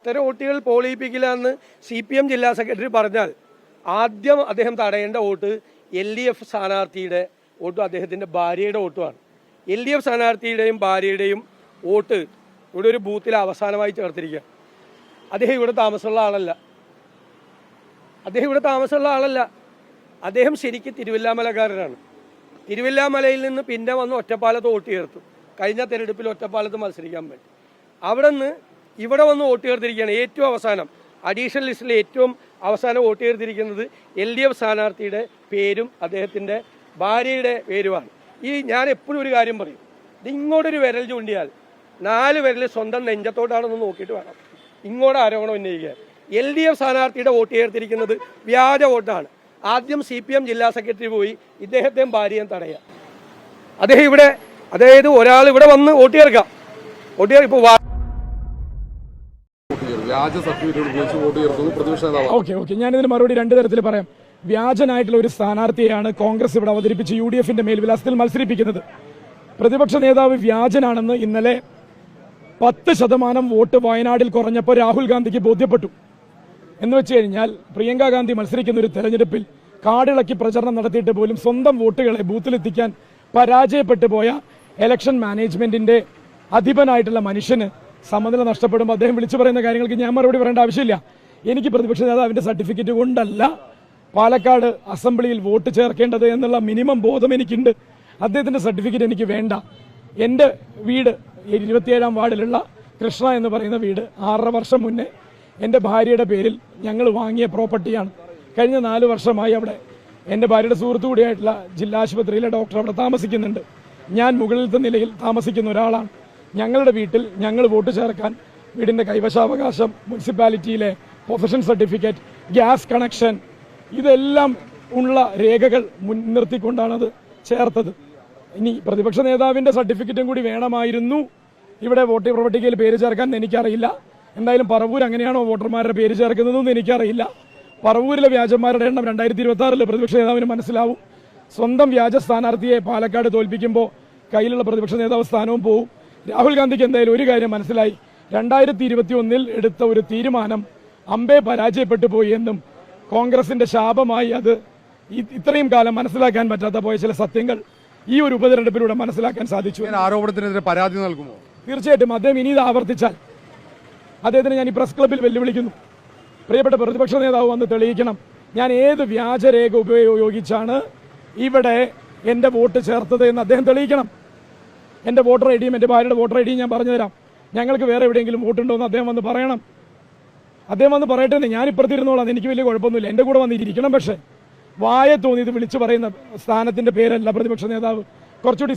ഇത്തരം വോട്ടുകൾ പോൾ ചെയ്യിപ്പിക്കില്ല എന്ന് CPM ജില്ലാ സെക്രട്ടറി പറഞ്ഞാൽ ആദ്യം അദ്ദേഹം തടയേണ്ട വോട്ട് LDF സ്ഥാനാർത്ഥിയുടെ വോട്ടും അദ്ദേഹത്തിൻ്റെ ഭാര്യയുടെ വോട്ടുമാണ്. LDF സ്ഥാനാർത്ഥിയുടെയും ഭാര്യയുടെയും വോട്ട് ഇവിടെ ഒരു ബൂത്തിൽ അവസാനമായി ചേർത്തിരിക്കുക. അദ്ദേഹം ഇവിടെ താമസമുള്ള ആളല്ല. അദ്ദേഹം ശരിക്കും തിരുവല്ലാമലക്കാരനാണ്. തിരുവല്ലാമലയിൽ നിന്ന് പിന്നെ വന്ന് ഒറ്റപ്പാലത്ത് വോട്ട് ചേർത്തു. കഴിഞ്ഞ തെരഞ്ഞെടുപ്പിൽ ഒറ്റപ്പാലത്ത് മത്സരിക്കാൻ വേണ്ടി അവിടെ നിന്ന് ഇവിടെ വന്ന് വോട്ട് ചേർത്തിരിക്കുകയാണ്. ഏറ്റവും അവസാനം അഡീഷണൽ ലിസ്റ്റിൽ ഏറ്റവും അവസാനം വോട്ട് ചേർത്തിരിക്കുന്നത് LDF സ്ഥാനാർത്ഥിയുടെ പേരും അദ്ദേഹത്തിൻ്റെ ഭാര്യയുടെ പേരുമാണ്. ഞാൻ എപ്പോഴും ഒരു കാര്യം പറയും, ഇത് ഇങ്ങോട്ടൊരു വിരൽ ചൂണ്ടിയാൽ 4 വിരൽ സ്വന്തം നെഞ്ചത്തോട്ടാണെന്ന് നോക്കിയിട്ട് വേണം ഇങ്ങോട്ട് ആരോപണം ഉന്നയിക്കാൻ. LDF സ്ഥാനാർത്ഥിയുടെ വോട്ട് ചേർത്തിരിക്കുന്നത് വ്യാജ വോട്ടാണ്. ആദ്യം CPM ജില്ലാ സെക്രട്ടറി പോയി ഇദ്ദേഹത്തെയും ഭാര്യയും തടയുക. അദ്ദേഹം ഇവിടെ ഒരാൾ ഇവിടെ വന്ന് വോട്ട് ചേർക്കാം. ഇപ്പോൾ ഓക്കെ ഞാനിതിന് മറുപടി 2 തരത്തിൽ പറയാം. വ്യാജനായിട്ടുള്ള ഒരു സ്ഥാനാർത്ഥിയെയാണ് കോൺഗ്രസ് ഇവിടെ അവതരിപ്പിച്ച് UDFന്റെ മേൽവിലാസത്തിൽ മത്സരിപ്പിക്കുന്നത്. പ്രതിപക്ഷ നേതാവ് വ്യാജനാണെന്ന് ഇന്നലെ 10% വോട്ട് വയനാടിൽ കുറഞ്ഞപ്പോൾ രാഹുൽ ഗാന്ധിക്ക് ബോധ്യപ്പെട്ടു. എന്ന് വെച്ച് കഴിഞ്ഞാൽ പ്രിയങ്ക ഗാന്ധി മത്സരിക്കുന്ന ഒരു തെരഞ്ഞെടുപ്പിൽ കാടിളക്കി പ്രചരണം നടത്തിയിട്ട് പോലും സ്വന്തം വോട്ടുകളെ ബൂത്തിലെത്തിക്കാൻ പരാജയപ്പെട്ടു പോയ ഇലക്ഷൻ മാനേജ്മെന്റിന്റെ അധിപനായിട്ടുള്ള മനുഷ്യന് സമനില നഷ്ടപ്പെടുമ്പോൾ അദ്ദേഹം വിളിച്ചു പറയുന്ന കാര്യങ്ങൾക്ക് ഞാൻ മറുപടി പറയേണ്ട ആവശ്യമില്ല. എനിക്ക് പ്രതിപക്ഷ നേതാവിന്റെ സർട്ടിഫിക്കറ്റ് കൊണ്ടല്ല പാലക്കാട് അസംബ്ലിയിൽ വോട്ട് ചേർക്കേണ്ടത് എന്നുള്ള മിനിമം ബോധം എനിക്കുണ്ട്. അദ്ദേഹത്തിന്റെ സർട്ടിഫിക്കറ്റ് എനിക്ക് വേണ്ട. എൻ്റെ വീട് 27ാം വാർഡിലുള്ള കൃഷ്ണ എന്ന് പറയുന്ന വീട് 6.5 വർഷം മുന്നേ എൻ്റെ ഭാര്യയുടെ പേരിൽ ഞങ്ങൾ വാങ്ങിയ പ്രോപ്പർട്ടിയാണ്. കഴിഞ്ഞ 4 വർഷമായി അവിടെ എൻ്റെ ഭാര്യയുടെ സുഹൃത്തു കൂടിയായിട്ടുള്ള ജില്ലാ ആശുപത്രിയിലെ ഡോക്ടർ അവിടെ താമസിക്കുന്നുണ്ട്. ഞാൻ മുകളിലത്തെ നിലയിൽ താമസിക്കുന്ന ഒരാളാണ്. ഞങ്ങളുടെ വീട്ടിൽ ഞങ്ങൾ വോട്ട് ചേർക്കാൻ വീടിൻ്റെ കൈവശാവകാശം, മുനിസിപ്പാലിറ്റിയിലെ പൊസഷൻ സർട്ടിഫിക്കറ്റ്, ഗ്യാസ് കണക്ഷൻ, ഇതെല്ലാം ഉള്ള രേഖകൾ മുൻനിർത്തിക്കൊണ്ടാണത് ചേർത്തത്. ഇനി പ്രതിപക്ഷ നേതാവിൻ്റെ സർട്ടിഫിക്കറ്റും കൂടി വേണമായിരുന്നു ഇവിടെ വോട്ടർ പട്ടികയിൽ പേര് ചേർക്കാൻ എനിക്കറിയില്ല. എന്തായാലും പറവൂർ അങ്ങനെയാണോ വോട്ടർമാരുടെ പേര് ചേർക്കുന്നതെന്ന് എനിക്കറിയില്ല. പറവൂരിലെ വ്യാജന്മാരുടെ എണ്ണം 2026 പ്രതിപക്ഷ നേതാവിന് മനസ്സിലാവും. സ്വന്തം വ്യാജ സ്ഥാനാർത്ഥിയെ പാലക്കാട് തോൽപ്പിക്കുമ്പോൾ കയ്യിലുള്ള പ്രതിപക്ഷ നേതാവ് സ്ഥാനവും പോവും. രാഹുൽ ഗാന്ധിക്ക് എന്തായാലും ഒരു കാര്യം മനസ്സിലായി, 2021 എടുത്ത ഒരു തീരുമാനം അമ്പേ പരാജയപ്പെട്ടു പോയി എന്നും കോൺഗ്രസിന്റെ ശാപമായി അത് ഇത്രയും കാലം മനസ്സിലാക്കാൻ പറ്റാത്ത പോയ ചില സത്യങ്ങൾ ഈ ഒരു ഉപതെരഞ്ഞെടുപ്പിലൂടെ മനസ്സിലാക്കാൻ സാധിച്ചു. ആരോപണത്തിനെതിരെ പരാതി നൽകുമോ? തീർച്ചയായിട്ടും. അദ്ദേഹം ഇനി ഇത് ആവർത്തിച്ചാൽ അദ്ദേഹത്തിന് ഞാൻ ഈ പ്രസ് ക്ലബ്ബിൽ വെല്ലുവിളിക്കുന്നു. പ്രിയപ്പെട്ട പ്രതിപക്ഷ നേതാവ് വന്ന് തെളിയിക്കണം, ഞാൻ ഏത് വ്യാജരേഖ ഉപയോഗിച്ചാണ് ഇവിടെ എൻ്റെ വോട്ട് ചേർത്തത് എന്ന് അദ്ദേഹം തെളിയിക്കണം. എൻ്റെ വോട്ടർ ഐഡിയും എൻ്റെ ഭാര്യയുടെ വോട്ടർ ഐഡിയും ഞാൻ പറഞ്ഞു തരാം. ഞങ്ങൾക്ക് വേറെ എവിടെയെങ്കിലും വോട്ടുണ്ടോ എന്ന് അദ്ദേഹം വന്ന് പറയണം. അദ്ദേഹം വന്ന് പറയട്ടെ. ഞാൻ ഇപ്പുറത്തിരുന്നോളാം, എനിക്ക് വലിയ കുഴപ്പമൊന്നുമില്ല. എൻ്റെ കൂടെ വന്നിരിക്കണം. പക്ഷേ വായ തോന്നി ഇത് വിളിച്ചു പറയുന്ന സ്ഥാനത്തിൻ്റെ പേരല്ല പ്രതിപക്ഷ നേതാവ്. കുറച്ചുകൂടി